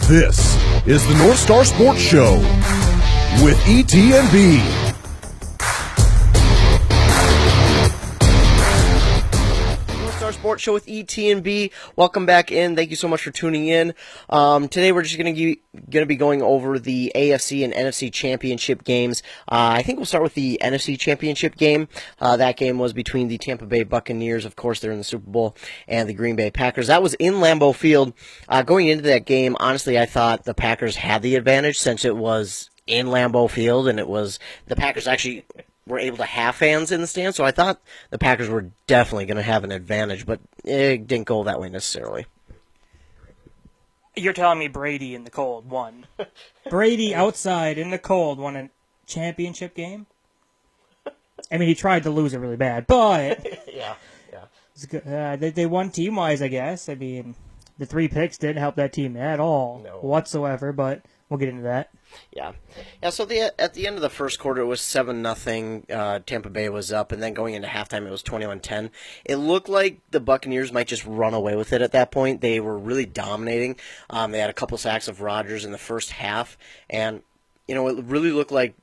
This is the Northstar Sports Show with ET&B. Northstar Sports Show with ET&B. Welcome back in. Thank you so much for tuning in. Today we're just going to be going over the AFC and NFC championship games. I think we'll start with the NFC championship game. That game was between the Tampa Bay Buccaneers, of course they're in the Super Bowl, and the Green Bay Packers. That was in Lambeau Field. Going into that game, honestly, I thought the Packers had the advantage since it was in Lambeau Field, and it was the Packers actually were able to have fans in the stands, so I thought the Packers were definitely going to have an advantage, but it didn't go that way necessarily. You're telling me Brady in the cold won. Brady outside in the cold won a championship game? I mean, he tried to lose it really bad, but Yeah. it's good. They won team-wise, I guess. I mean, the 3 picks didn't help that team at all whatsoever, but we'll get into that. Yeah. So at the end of the first quarter, it was 7-0. Tampa Bay was up, and then going into halftime, it was 21-10. It looked like the Buccaneers might just run away with it at that point. They were really dominating. They had a couple sacks of Rodgers in the first half, and it really looked like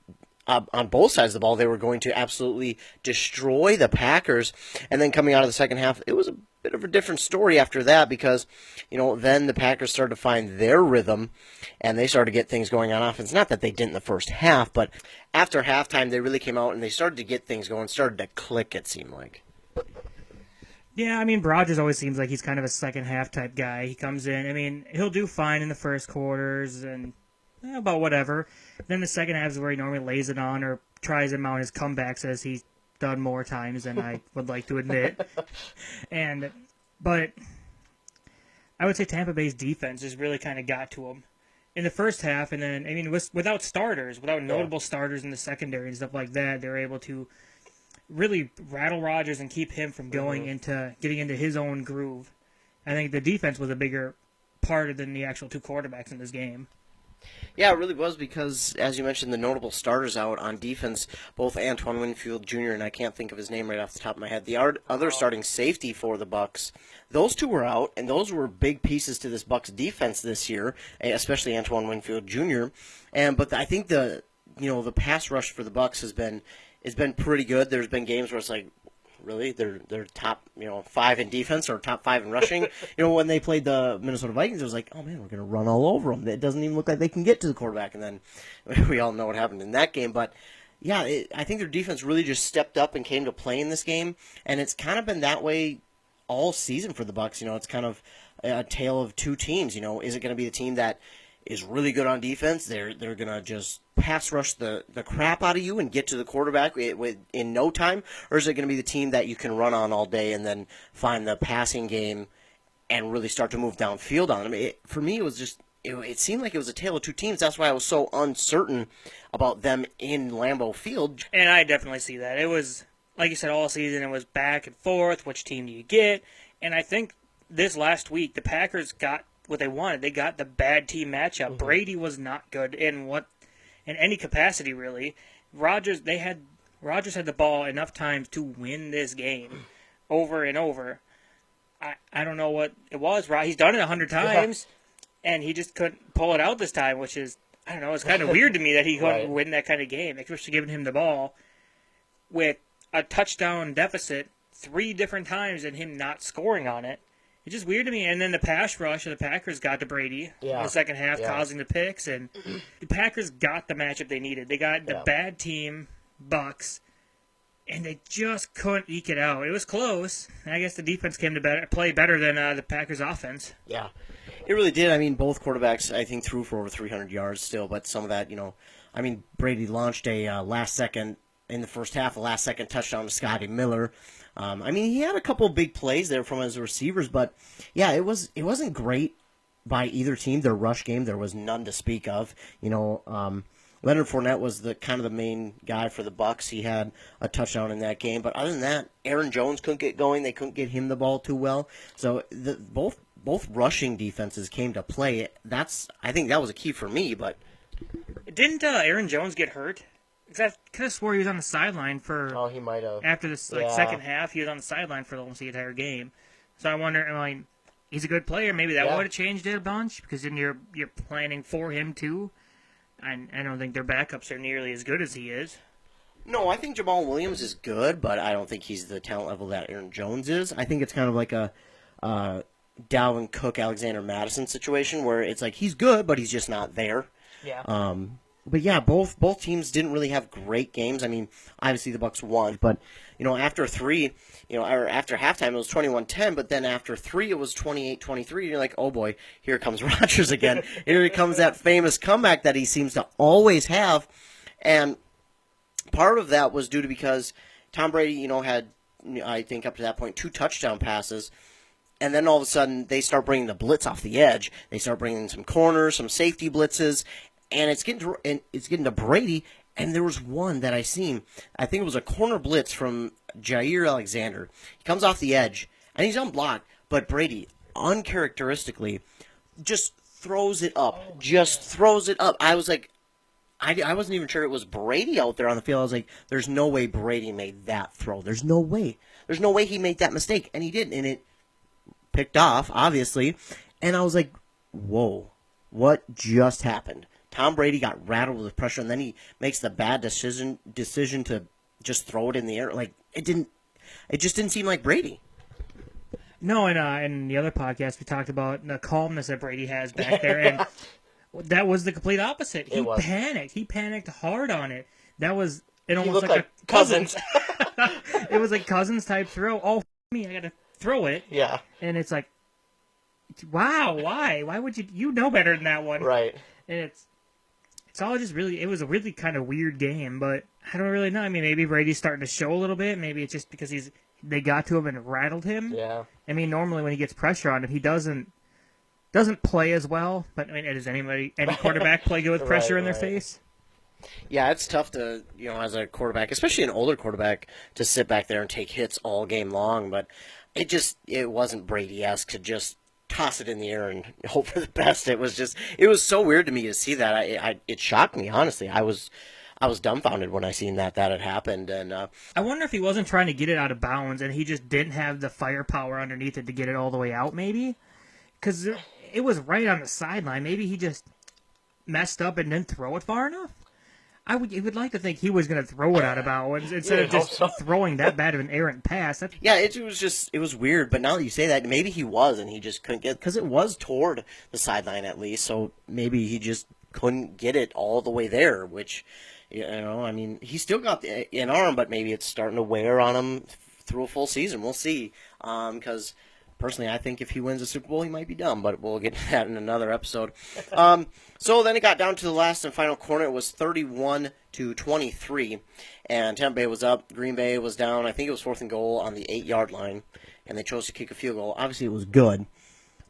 on both sides of the ball they were going to absolutely destroy the Packers. And then coming out of the second half, it was a bit of a different story after that because, then the Packers started to find their rhythm and they started to get things going on offense. Not that they didn't in the first half, but after halftime they really came out and they started to get things going, started to click, it seemed like. Yeah, I mean, Rodgers always seems like he's kind of a second half type guy. He comes in, I mean, he'll do fine in the first quarters and about whatever. Then the second half is where he normally lays it on or tries to mount his comebacks as he's done more times than I would like to admit. But I would say Tampa Bay's defense just really kind of got to him in the first half, and then without starters, without notable starters in the secondary and stuff like that, they were able to really rattle Rodgers and keep him from getting into his own groove. I think the defense was a bigger part than the actual 2 quarterbacks in this game. Yeah, it really was because, as you mentioned, the notable starters out on defense, both Antoine Winfield Jr. and I can't think of his name right off the top of my head, the other starting safety for the Bucs, those 2 were out, and those were big pieces to this Bucs defense this year, especially Antoine Winfield Jr. But I think the pass rush for the Bucs has been pretty good. There's been games where it's like, really? They're top 5 in defense or top 5 in rushing. When they played the Minnesota Vikings, it was like, oh man, we're going to run all over them. It doesn't even look like they can get to the quarterback. And then we all know what happened in that game. But yeah, I think their defense really just stepped up and came to play in this game. And it's kind of been that way all season for the Bucs. It's kind of a tale of 2 teams. Is it going to be the team that is really good on defense? They're going to just pass rush the crap out of you and get to the quarterback in no time? Or is it going to be the team that you can run on all day and then find the passing game and really start to move downfield on them? For me, it was just it seemed like it was a tale of 2 teams. That's why I was so uncertain about them in Lambeau Field. And I definitely see that. It was, like you said, all season it was back and forth. Which team do you get? And I think this last week the Packers got what they wanted. They got the bad team matchup. Mm-hmm. Brady was not good in any capacity really. Rodgers had the ball enough times to win this game over and over. I don't know what it was. He's done it 100 times, and he just couldn't pull it out this time, which is, I don't know, it's kind of weird to me that he couldn't win that kind of game, especially giving him the ball with a touchdown deficit 3 different times and him not scoring on it. It's just weird to me. And then the pass rush of the Packers got to Brady in the second half, causing the picks. And the Packers got the matchup they needed. They got the bad team, Bucs, and they just couldn't eke it out. It was close. I guess the defense came to play better than the Packers' offense. Yeah, it really did. I mean, both quarterbacks, I think, threw for over 300 yards still. But some of that, Brady launched a last-second in the first half, a last-second touchdown to Scotty Miller. He had a couple big plays there from his receivers, but yeah, it wasn't great by either team. Their rush game, there was none to speak of. Leonard Fournette was the kind of the main guy for the Bucs. He had a touchdown in that game, but other than that, Aaron Jones couldn't get going. They couldn't get him the ball too well. So both rushing defenses came to play. I think that was a key for me. But didn't Aaron Jones get hurt? Because I could have swore he was on the sideline for. Oh, he might have. After the second half, he was on the sideline for almost the entire game. So I wonder, he's a good player. Maybe that Yeah. would have changed it a bunch because then you're planning for him too. And I don't think their backups are nearly as good as he is. No, I think Jamal Williams is good, but I don't think he's the talent level that Aaron Jones is. I think it's kind of like a Dalvin Cook, Alexander Madison situation where it's like he's good, but he's just not there. Yeah. But yeah, both teams didn't really have great games. I mean, obviously the Bucks won, but after three, or after halftime it was 21-10, but then after three it was 28-23. You're like, oh boy, here comes Rodgers again. Here comes that famous comeback that he seems to always have, and part of that was due to because Tom Brady, had I think up to that point 2 touchdown passes. And then all of a sudden, they start bringing the blitz off the edge. They start bringing some corners, some safety blitzes, and it's getting to Brady. And there was one that I seen. I think it was a corner blitz from Jair Alexander. He comes off the edge, and he's unblocked. But Brady, uncharacteristically, just throws it up. Throws it up. I was like, I wasn't even sure it was Brady out there on the field. I was like, there's no way Brady made that throw. There's no way. There's no way he made that mistake. And he did, and it picked off, obviously, and I was like, whoa, what just happened? Tom Brady got rattled with pressure, and then he makes the bad decision to just throw it in the air. Like, it just didn't seem like Brady. No, and in the other podcast, we talked about the calmness that Brady has back there, and that was the complete opposite. He panicked. He panicked hard on it. That was almost like a Cousins. It was like Cousins type throw. Oh, me, I got to throw it. Yeah. And it's like, wow, why? Why would you know better than that one? Right. And it's all just really, it was a really kind of weird game, but I don't really know. I mean, maybe Brady's starting to show a little bit. Maybe it's just because they got to him and rattled him. Yeah. I mean, normally when he gets pressure on him, he doesn't play as well. But I mean, does any quarterback play good with pressure in their face? Yeah, it's tough to, as a quarterback, especially an older quarterback, to sit back there and take hits all game long. But it wasn't Brady-esque to just toss it in the air and hope for the best. It was so weird to me to see that. It shocked me, honestly. I was dumbfounded when I seen that had happened. And I wonder if he wasn't trying to get it out of bounds and he just didn't have the firepower underneath it to get it all the way out, maybe? Because it was right on the sideline. Maybe he just messed up and didn't throw it far enough. I would like to think he was going to throw it out of bounds instead of just throwing that bad of an errant pass. Yeah, it was weird. But now that you say that, maybe he was, and he just couldn't get, because it was toward the sideline at least. So maybe he just couldn't get it all the way there. Which, I mean, he still got an arm, but maybe it's starting to wear on him through a full season. We'll see. Because personally, I think if he wins the Super Bowl, he might be done, but we'll get to that in another episode. So then it got down to the last and final corner. It was 31-23, and Tampa Bay was up. Green Bay was down. I think it was 4th and goal on the 8-yard line, and they chose to kick a field goal. Obviously, it was good,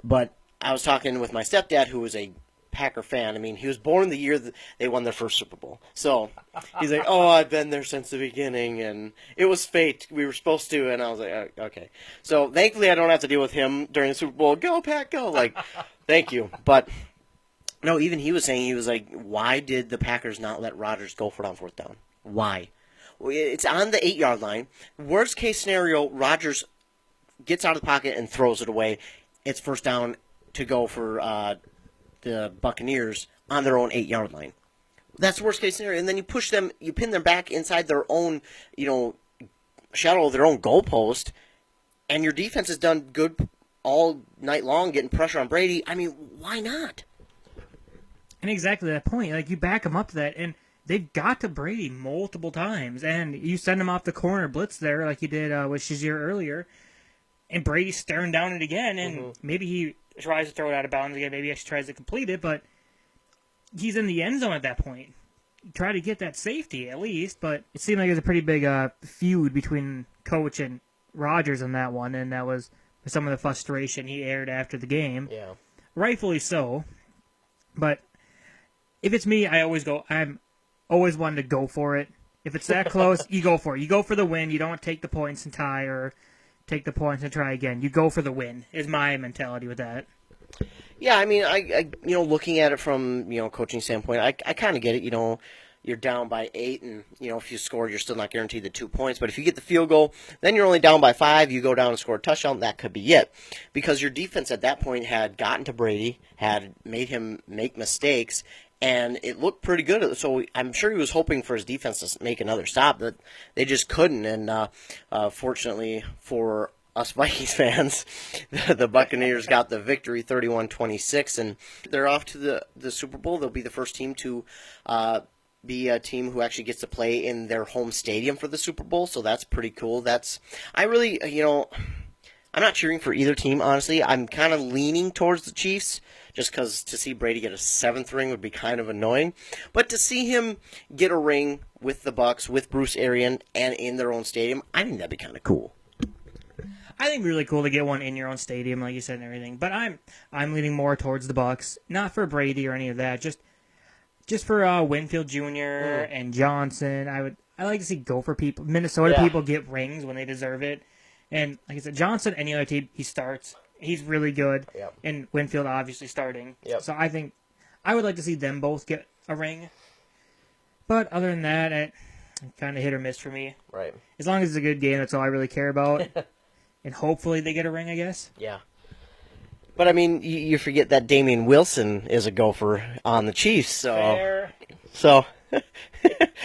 but I was talking with my stepdad, who was a Packer fan. I mean, he was born the year that they won their first Super Bowl. So he's like, oh, I've been there since the beginning, and it was fate. We were supposed to, and I was like, okay. So thankfully, I don't have to deal with him during the Super Bowl. Go, Pack, go. Like, thank you. But, no, even he was saying, he was like, why did the Packers not let Rodgers go for it on 4th down? Why? Well, it's on the 8-yard line. Worst case scenario, Rodgers gets out of the pocket and throws it away. It's 1st down to go for the Buccaneers on their own 8-yard line. That's the worst case scenario. And then you pin them back inside their own, shadow of their own goalpost, and your defense has done good all night long getting pressure on Brady. I mean, why not? And exactly that point. Like, you back them up to that, and they've got to Brady multiple times, and you send him off the corner blitz there like you did with Shazier earlier, and Brady's staring down it again, and maybe he tries to throw it out of bounds again. Maybe he actually tries to complete it, but he's in the end zone at that point. Try to get that safety at least, but it seemed like it was a pretty big feud between Coach and Rodgers on that one, and that was some of the frustration he aired after the game. Yeah. Rightfully so. But if it's me, I'm always one to go for it. If it's that close, you go for it. You go for the win. You don't take the points and tie or take the points and try again. You go for the win is my mentality with that. Yeah, I mean, I looking at it from, coaching standpoint, I kind of get it, you're down by 8, and if you scored, you're still not guaranteed the 2 points. But if you get the field goal, then you're only down by 5. You go down and score a touchdown. That could be it, because your defense at that point had gotten to Brady, had made him make mistakes, and it looked pretty good. So I'm sure he was hoping for his defense to make another stop, but they just couldn't. And fortunately for us Vikings fans, the Buccaneers got the victory 31-26, and they're off to the Super Bowl. They'll be the first team to be a team who actually gets to play in their home stadium for the Super Bowl, so that's pretty cool. I really, I'm not cheering for either team, honestly. I'm kind of leaning towards the Chiefs, just because to see Brady get a 7th ring would be kind of annoying. But to see him get a ring with the Bucs, with Bruce Arians, and in their own stadium, I think that'd be kind of cool. I think it'd be really cool to get one in your own stadium, like you said, and everything. But I'm leaning more towards the Bucs, not for Brady or any of that, just for Winfield Jr. and Johnson. I like to see Gopher people, Minnesota people get rings when they deserve it. And like I said, Johnson, any other team, he starts. He's really good. Yep. And Winfield obviously starting. Yep. So I think I would like to see them both get a ring. But other than that, it kind of hit or miss for me. Right. As long as it's a good game, that's all I really care about. And hopefully they get a ring, I guess. Yeah. But, I mean, you forget that Damian Wilson is a Gopher on the Chiefs, so... Fair. So...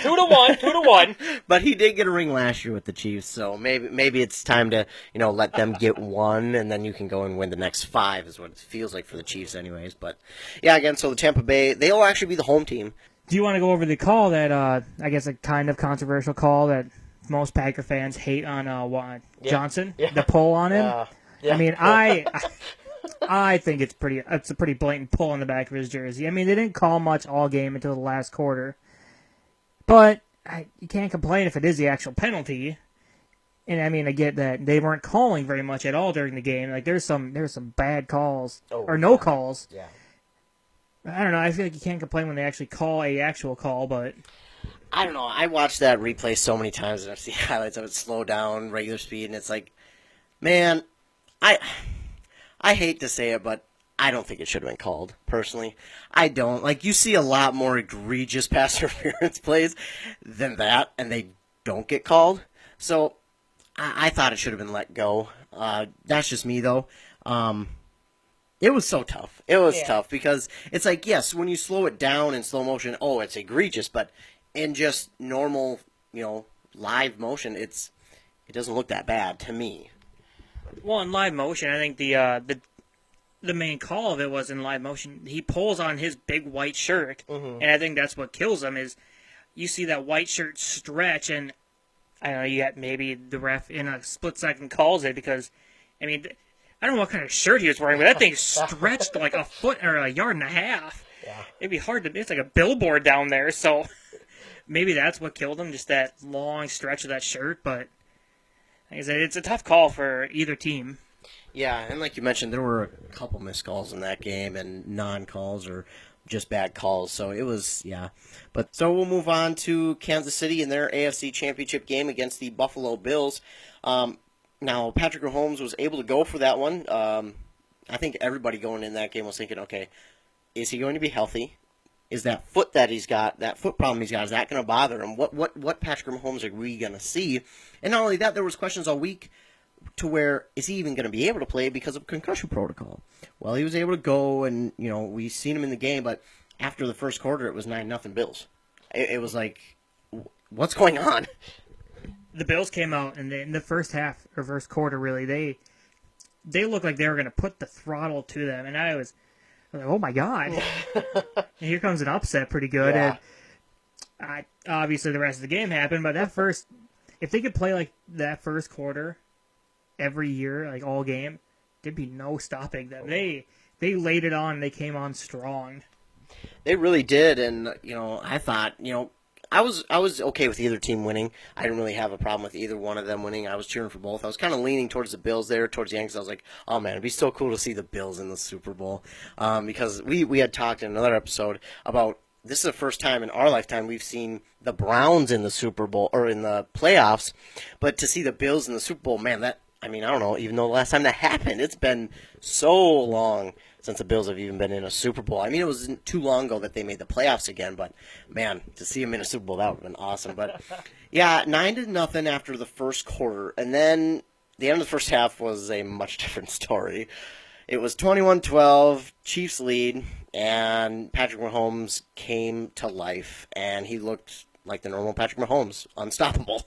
2-1. But he did get a ring last year with the Chiefs, so maybe it's time to, let them get one, and then you can go and win the next 5, is what it feels like for the Chiefs anyways. But, yeah, again, so the Tampa Bay, they'll actually be the home team. Do you want to go over the call that, I guess a kind of controversial call that most Packer fans hate on Johnson? Yeah. The pull on him? Yeah. I mean, I think it's a pretty blatant pull on the back of his jersey. I mean, they didn't call much all game until the last quarter. But you can't complain if it is the actual penalty. And I mean, I get that they weren't calling very much at all during the game. Like there's some bad calls no calls. Yeah. I don't know. I feel like you can't complain when they actually call a actual call, but I don't know. I watched that replay so many times, and I've seen highlights of it slow down, regular speed, and it's like, man, I hate to say it, but I don't think it should have been called, personally. I don't. Like, you see a lot more egregious pass interference plays than that, and they don't get called. So, I thought it should have been let go. That's just me, though. It was so tough. It was tough, because it's like, yes, when you slow it down in slow motion, it's egregious, but in just normal, live motion, it doesn't look that bad to me. Well, in live motion, I think the main call of it was in live motion. He pulls on his big white shirt, and I think that's what kills him is you see that white shirt stretch, and I don't know, you got maybe the ref in a split second calls it because, I mean, I don't know what kind of shirt he was wearing, but that thing stretched like a foot or a yard and a half. Yeah. It'd be hard it's like a billboard down there, so maybe that's what killed him, just that long stretch of that shirt, but like I said, it's a tough call for either team. Yeah, and like you mentioned, there were a couple missed calls in that game and non-calls or just bad calls. So it was, But so we'll move on to Kansas City in their AFC Championship game against the Buffalo Bills. Now, Patrick Mahomes was able to go for that one. I think everybody going in that game was thinking, okay, is he going to be healthy? Is that foot that he's got, that foot problem he's got, is that going to bother him? What Patrick Mahomes are we going to see? And not only that, there was questions all week to where, is he even going to be able to play because of concussion protocol? Well, he was able to go, and, we seen him in the game, but after the first quarter, it was 9-0 Bills. It was like, what's going on? The Bills came out, and in the first half, or first quarter, really, they looked like they were going to put the throttle to them, and I was like, oh my God. And here comes an upset pretty good. Yeah. And obviously the rest of the game happened, but if they could play like that first quarter every year, like all game, there'd be no stopping them. They laid it on, and they came on strong. They really did, and, I thought, I was okay with either team winning. I didn't really have a problem with either one of them winning. I was cheering for both. I was kind of leaning towards the Bills there, towards the end, because I was like, oh man, it'd be so cool to see the Bills in the Super Bowl. Because we had talked in another episode about this is the first time in our lifetime we've seen the Browns in the Super Bowl, or in the playoffs. But to see the Bills in the Super Bowl, man, I mean, I don't know, even though the last time that happened, it's been so long since the Bills have even been in a Super Bowl. I mean, it wasn't too long ago that they made the playoffs again, but man, to see them in a Super Bowl, that would have been awesome. But yeah, 9-0 after the first quarter, and then the end of the first half was a much different story. It was 21-12, Chiefs lead, and Patrick Mahomes came to life, and he looked like the normal Patrick Mahomes, unstoppable.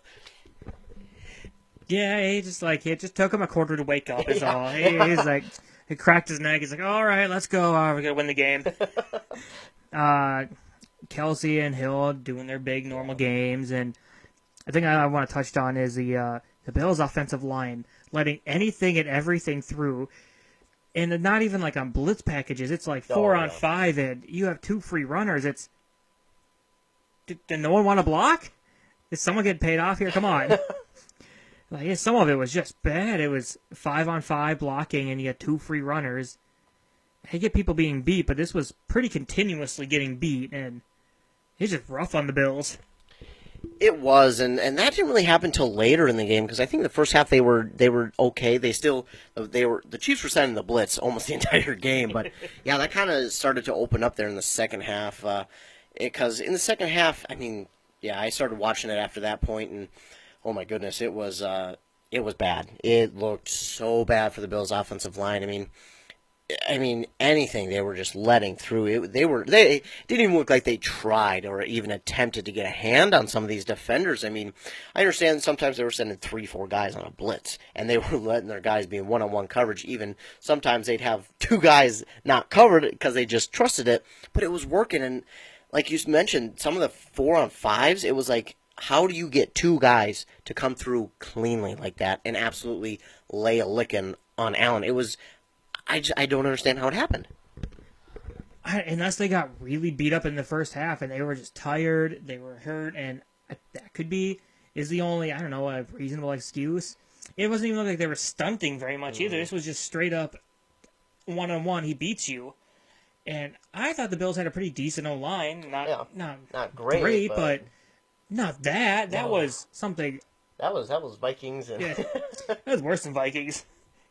Yeah, it just took him a quarter to wake up. Is all. He's like, he cracked his neck. He's like, all right, let's go. We're gonna win the game. Kelsey and Hill doing their big normal games, and I think I want to touch on is the Bills' offensive line letting anything and everything through, and not even like on blitz packages. It's like 4-on-5, and you have 2 free runners. Did no one want to block? Is someone getting paid off here? Come on. Like, some of it was just bad. It was 5-on-5 blocking, and you had 2 free runners. I get people being beat, but this was pretty continuously getting beat, and it's just rough on the Bills. It was, and that didn't really happen until later in the game because I think the first half they were okay. The Chiefs were sending the blitz almost the entire game, but yeah, that kind of started to open up there in the second half. Because in the second half, I mean, yeah, I started watching it after that point, and oh my goodness, it was bad. It looked so bad for the Bills' offensive line. I mean, anything they were just letting through. They didn't even look like they tried or even attempted to get a hand on some of these defenders. I mean, I understand sometimes they were sending 3-4 guys on a blitz, and they were letting their guys be in one-on-one coverage. Even sometimes they'd have 2 guys not covered because they just trusted it, but it was working. And like you mentioned, some of the 4-on-5s, it was like, how do you get 2 guys to come through cleanly like that and absolutely lay a licking on Allen? It was, I don't understand how it happened. Unless they got really beat up in the first half and they were just tired, they were hurt, and that is the only, I don't know, a reasonable excuse. It wasn't even like they were stunting very much either. This was just straight up one-on-one, he beats you. And I thought the Bills had a pretty decent O-line. Not great, but not that. That was something. That was Vikings. And yeah, that was worse than Vikings.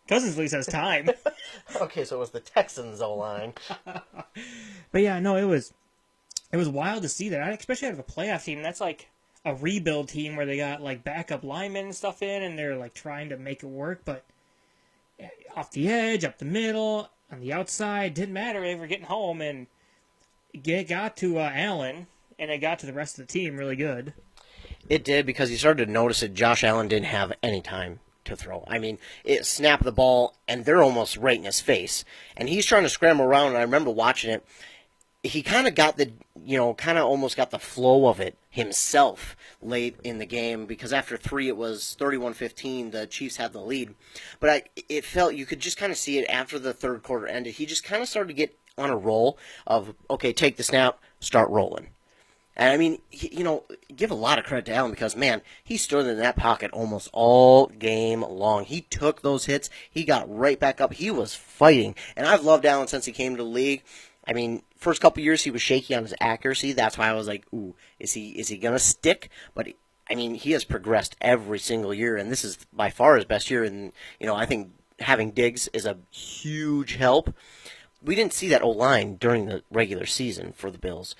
Cousins at least has time. Okay, so it was the Texans' O-line. But yeah, no, it was wild to see that, especially out of a playoff team. That's like a rebuild team where they got like backup linemen and stuff in, and they're like trying to make it work. But off the edge, up the middle, on the outside, didn't matter. They were getting home, and it got to Allen, and it got to the rest of the team really good. It did, because you started to notice that Josh Allen didn't have any time to throw. I mean, it snapped the ball, and they're almost right in his face. And he's trying to scramble around, and I remember watching it. He kind of got almost got the flow of it himself late in the game, because after 3 it was 31-15, the Chiefs had the lead. But it felt, you could just kind of see it after the third quarter ended. He just kind of started to get on a roll of, okay, take the snap, start rolling. And I mean, give a lot of credit to Allen, because, man, he stood in that pocket almost all game long. He took those hits. He got right back up. He was fighting. And I've loved Allen since he came to the league. I mean, first couple years he was shaky on his accuracy. That's why I was like, ooh, is he going to stick? But, I mean, he has progressed every single year, and this is by far his best year. And, I think having Diggs is a huge help. We didn't see that O-line during the regular season for the Bills.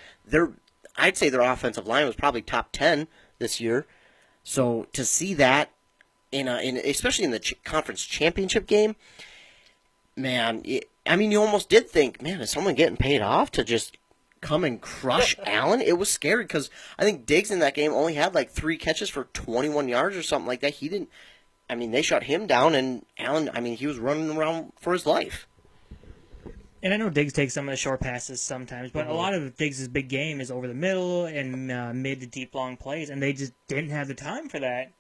I'd say their offensive line was probably top 10 this year. So to see that especially in the conference championship game, man, you almost did think, man, is someone getting paid off to just come and crush Allen? It was scary, because I think Diggs in that game only had like 3 catches for 21 yards or something like that. They shut him down, and Allen, he was running around for his life. And I know Diggs takes some of the short passes sometimes, but a lot of Diggs' big game is over the middle and mid to deep long plays, and they just didn't have the time for that.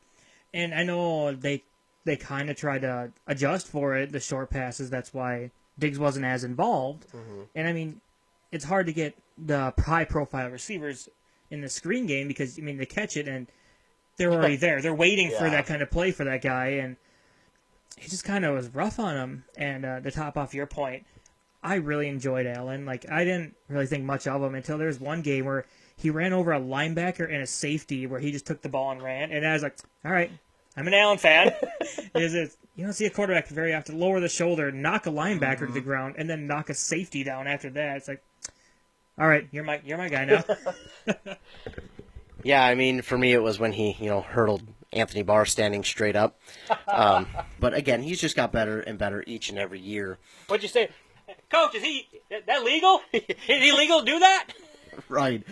And I know they kind of tried to adjust for it, the short passes. That's why Diggs wasn't as involved. Mm-hmm. And it's hard to get the high-profile receivers in the screen game, because they catch it and they're already there. They're waiting for that kind of play for that guy, and it just kind of was rough on him. And to top off your point, I really enjoyed Allen. I didn't really think much of him until there was one game where he ran over a linebacker and a safety, where he just took the ball and ran. And I was like, all right, I'm an Allen fan. You don't see a quarterback very often lower the shoulder, knock a linebacker to the ground, and then knock a safety down after that. It's like, all right, you're my guy now. Yeah, I mean, for me, it was when he, hurdled Anthony Barr standing straight up. But again, he's just got better and better each and every year. What'd you say? Coach, is that legal? Is he legal to do that? Right.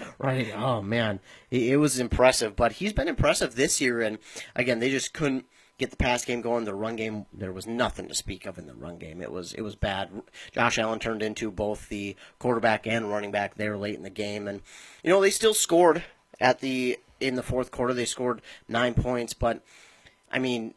Oh, man. It was impressive, but he's been impressive this year, and again, they just couldn't get the pass game going. The run game, there was nothing to speak of in the run game. It was bad. Josh Allen turned into both the quarterback and running back there late in the game, and, they still scored in the fourth quarter. They scored 9 points, but, I mean,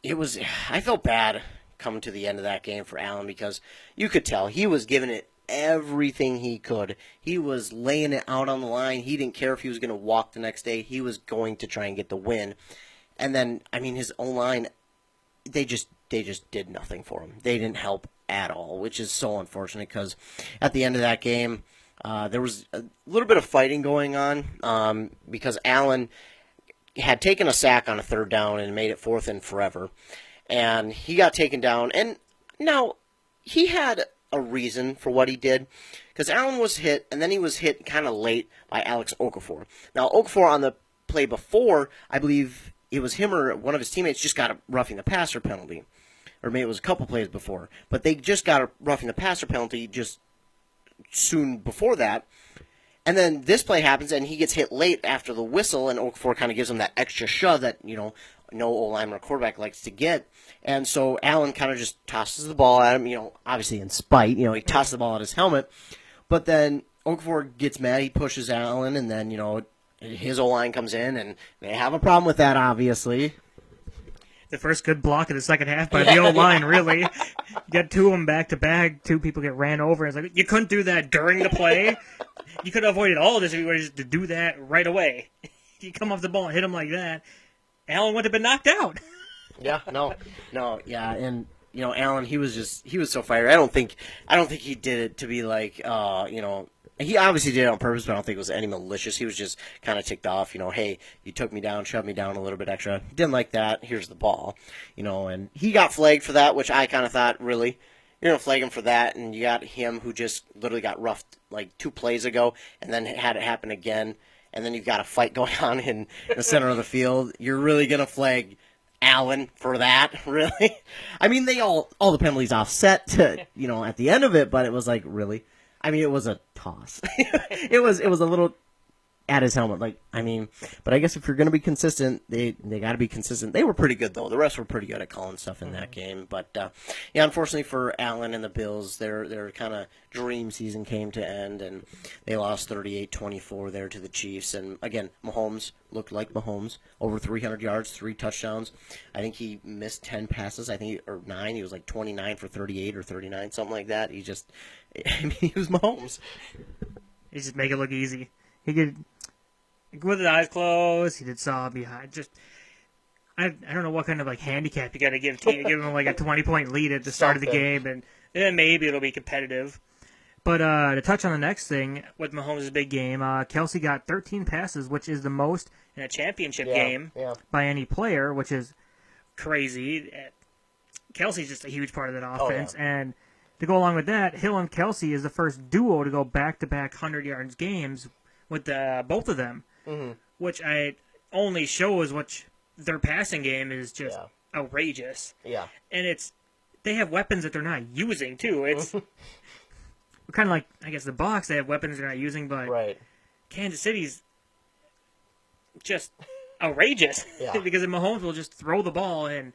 I felt bad coming to the end of that game for Allen because you could tell he was giving it everything he could. He was laying it out on the line. He didn't care if he was going to walk the next day. He was going to try and get the win. And then, I mean, his O-line, they just did nothing for him. They didn't help at all, which is so unfortunate because at the end of that game, there was a little bit of fighting going on because Allen had taken a sack on a third down and made it fourth and forever. And he got taken down. And now he had a reason for what he did because Allen was hit, and then he was hit kind of late by Alex Okafor. Now, Okafor on the play before, I believe it was him or one of his teammates just got a roughing the passer penalty. Or maybe it was a couple plays before. But they just got a roughing the passer penalty just soon before that. And then this play happens, and he gets hit late after the whistle, and Okafor kind of gives him that extra shove that, no O-lineman or quarterback likes to get. And so Allen kind of just tosses the ball at him, obviously in spite. He tosses the ball at his helmet. But then Okafor gets mad. He pushes Allen, and then, his O-line comes in, and they have a problem with that, obviously. The first good block of the second half by the O-line, really. You got two of them back-to-back. Two people get ran over. It's like, you couldn't do that during the play. You could have avoided all of this if you were just to do that right away. You come off the ball and hit him like that, Allen would have been knocked out. Yeah, no, yeah, and Allen, he was so fired. I don't think he did it to be like, he obviously did it on purpose, but I don't think it was any malicious. He was just kind of ticked off, hey, you took me down, shoved me down a little bit extra. Didn't like that. Here's the ball, and he got flagged for that, which I kind of thought, really, you're gonna flag him for that, and you got him who just literally got roughed like 2 plays ago, and then had it happen again. And then you've got a fight going on in the center of the field. You're really going to flag Allen for that, really? I mean, all the penalties offset to, at the end of it, but it was like, really? I mean, it was a toss. It was a little at his helmet. Like, I mean, but I guess if you're going to be consistent, they got to be consistent. They were pretty good, though. The rest were pretty good at calling stuff in that game. But, yeah, unfortunately for Allen and the Bills, their kind of dream season came to end, and they lost 38-24 there to the Chiefs. And, again, Mahomes looked like Mahomes. Over 300 yards, 3 touchdowns. I think he missed 10 passes, or 9. He was like 29 for 38 or 39, something like that. He was Mahomes. He just make it look easy. He could, with his eyes closed, he did saw behind. Just, I don't know what kind of handicap you got to give team. Give him a 20-point lead at the start of the game, and then maybe it'll be competitive. But to touch on the next thing with Mahomes' big game, Kelsey got 13 passes, which is the most in a championship game by any player, which is crazy. Kelsey's just a huge part of that offense, and to go along with that, Hill and Kelsey is the first duo to go back-to-back 100 yards games with both of them, which only shows their passing game is just outrageous. Yeah, and they have weapons that they're not using too. It's kind of like, I guess, the Bucs. They have weapons they're not using, but Kansas City's just outrageous because Mahomes will just throw the ball in.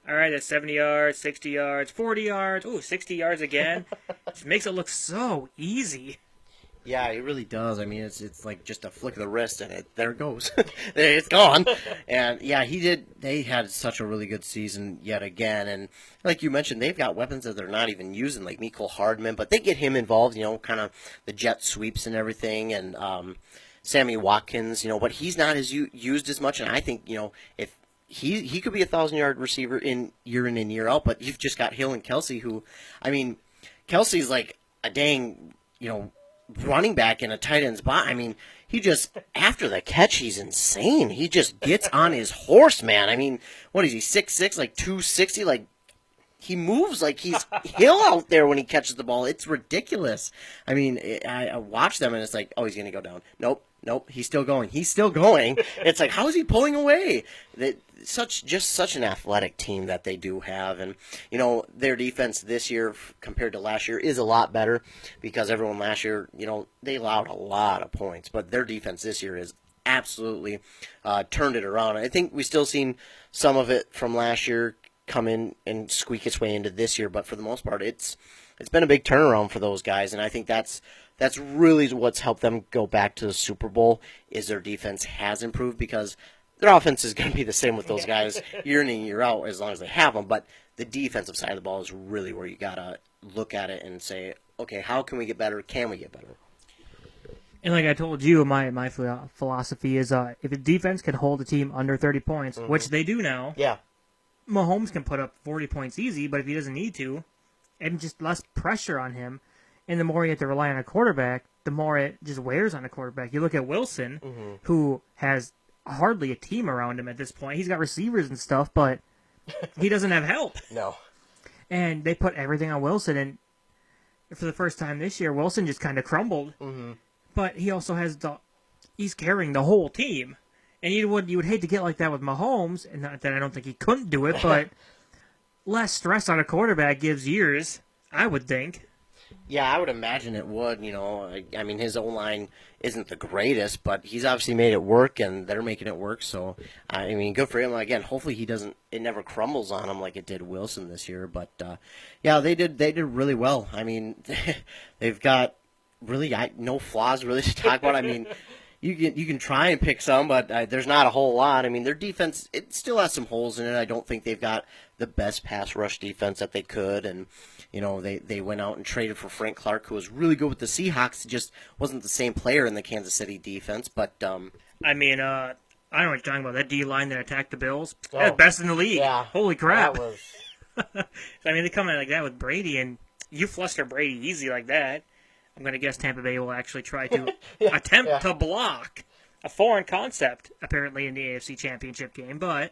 All right, that's 70 yards, 60 yards, 40 yards. Ooh, 60 yards again. Just makes it look so easy. Yeah, it really does. I mean, it's like just a flick of the wrist, and there it goes. It's gone. And, yeah, they had such a really good season yet again. And like you mentioned, they've got weapons that they're not even using, like Mecole Hardman. But they get him involved, kind of the jet sweeps and everything. And Sammy Watkins, but he's not used as much. And I think, if he could be a 1,000-yard receiver in and year out. But you've just got Hill and Kelsey who, I mean, Kelsey's like a dang, running back in a tight end's body. I mean, he just, after the catch, he's insane. He just gets on his horse, man. I mean, what is he, 6'6", like 260? Like, he moves like he's Hill out there when he catches the ball. It's ridiculous. I mean, I watch them, and it's like, oh, he's going to go down. Nope, he's still going. It's like, how is he pulling away? Such an athletic team that they do have. And, you know, their defense this year compared to last year is a lot better because everyone last year, you know, they allowed a lot of points. But their defense this year is absolutely turned it around. I think we still seen some of it from last year come in and squeak its way into this year. But for the most part, it's been a big turnaround for those guys. And I think that's really what's helped them go back to the Super Bowl is their defense has improved because their offense is going to be the same with those guys year in and year out as long as they have them. But the defensive side of the ball is really where you got to look at it and say, okay, how can we get better? Can we get better? And like I told you, my philosophy is if a defense can hold a team under 30 points, which they do now, yeah, Mahomes can put up 40 points easy, but if he doesn't need to, and just less pressure on him, and the more you have to rely on a quarterback, the more it just wears on a quarterback. You look at Wilson, who has hardly a team around him at this point. He's got receivers and stuff, but he doesn't have help. No. And they put everything on Wilson, and for the first time this year, Wilson just kind of crumbled. But he also has he's carrying the whole team. And you would hate to get like that with Mahomes, and not that I don't think he couldn't do it, but less stress on a quarterback gives years, I would think. Yeah, I would imagine it would. You know, I mean, his O-line isn't the greatest, but he's obviously made it work, and they're making it work. So, I mean, good for him. Again, hopefully it never crumbles on him like it did Wilson this year. But yeah, they did really well. I mean, they've got really no flaws really to talk about. I mean, you can try and pick some, but there's not a whole lot. I mean, their defense, it still has some holes in it. I don't think they've got the best pass rush defense that they could, and you know, they went out and traded for Frank Clark, who was really good with the Seahawks. He just wasn't the same player in the Kansas City defense. But I mean, I don't know what you're talking about. That D-line that attacked the Bills, that's best in the league. Yeah, holy crap! That was... I mean, they come in like that with Brady, and you fluster Brady easy like that. I'm going to guess Tampa Bay will actually try to attempt to block a foreign concept, apparently, in the AFC Championship game. But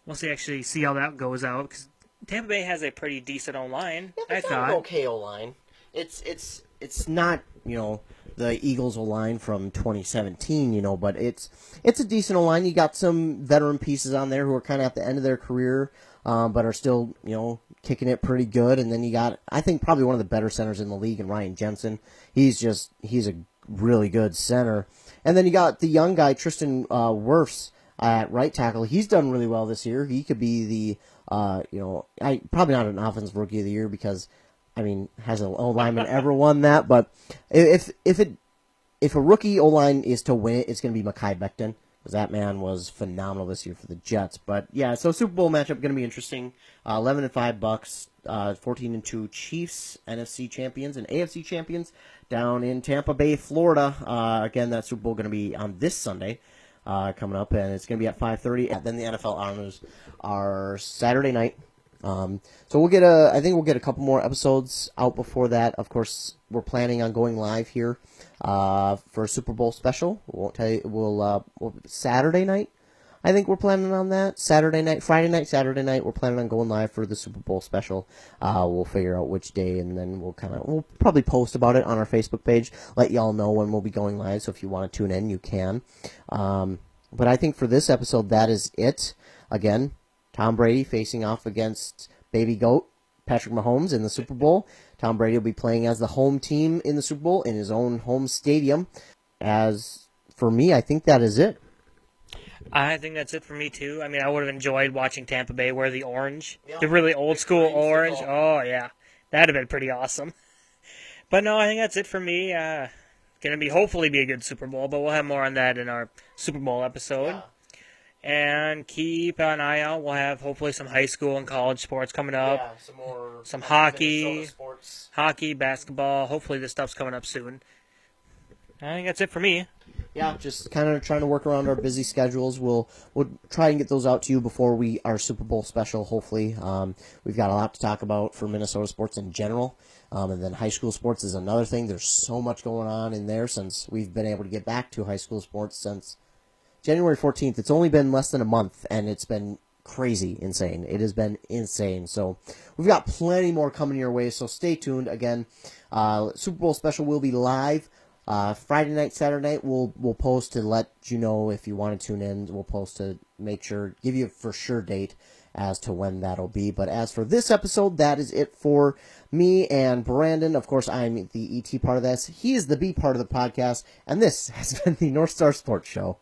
we'll see how that goes out, because Tampa Bay has a pretty decent O-line, I thought. An okay O-line. It's not, you know, the Eagles O-line from 2017, you know, but it's a decent O-line. You got some veteran pieces on there who are kind of at the end of their career, but are still, you know, kicking it pretty good. And then you got, I think, probably one of the better centers in the league, in Ryan Jensen. He's a really good center. And then you got the young guy, Tristan Wirfs, at right tackle. He's done really well this year. He could be the, probably not an offensive rookie of the year because, I mean, has an O-lineman ever won that? But if a rookie O-line is to win it, it's going to be Mekhi Becton, because that man was phenomenal this year for the Jets. But yeah, so Super Bowl matchup going to be interesting. 11-5 Bucks, 14-2 Chiefs, NFC champions and AFC champions down in Tampa Bay, Florida. Again, that Super Bowl going to be on this Sunday coming up, and it's going to be at 5:30. And then the NFL Honors are Saturday night. So I think we'll get a couple more episodes out before that. Of course, we're planning on going live here for a Super Bowl special. We won't tell you. We'll Saturday night. I think we're planning on that. Friday night, Saturday night. We're planning on going live for the Super Bowl special. We'll figure out which day, and then we'll probably post about it on our Facebook page. Let y'all know when we'll be going live. So if you want to tune in, you can. But I think for this episode, that is it. Again, Tom Brady facing off against Baby Goat Patrick Mahomes in the Super Bowl. Tom Brady will be playing as the home team in the Super Bowl in his own home stadium. As for me, I think that is it. I think that's it for me, too. I mean, I would have enjoyed watching Tampa Bay wear the orange. The really old-school orange. Oh, yeah. That would have been pretty awesome. But no, I think that's it for me. Going to hopefully be a good Super Bowl, but we'll have more on that in our Super Bowl episode. Yeah. And keep an eye out. We'll have hopefully some high school and college sports coming up. Yeah, some hockey, Minnesota sports. basketball. Hopefully this stuff's coming up soon. I think that's it for me. Yeah, just kind of trying to work around our busy schedules. We'll try and get those out to you before our Super Bowl special. Hopefully, we've got a lot to talk about for Minnesota sports in general, and then high school sports is another thing. There's so much going on in there since we've been able to get back to high school sports since January 14th. It's only been less than a month, and it's been crazy insane. It has been insane. So we've got plenty more coming your way. So stay tuned. Again, Super Bowl special will be live. Friday night, Saturday night, we'll post to let you know if you want to tune in. We'll post to give you a for sure date as to when that'll be. But as for this episode, that is it for me and Brandon. Of course, I'm the ET part of this. He is the B part of the podcast, and this has been the Northstar Sports Show.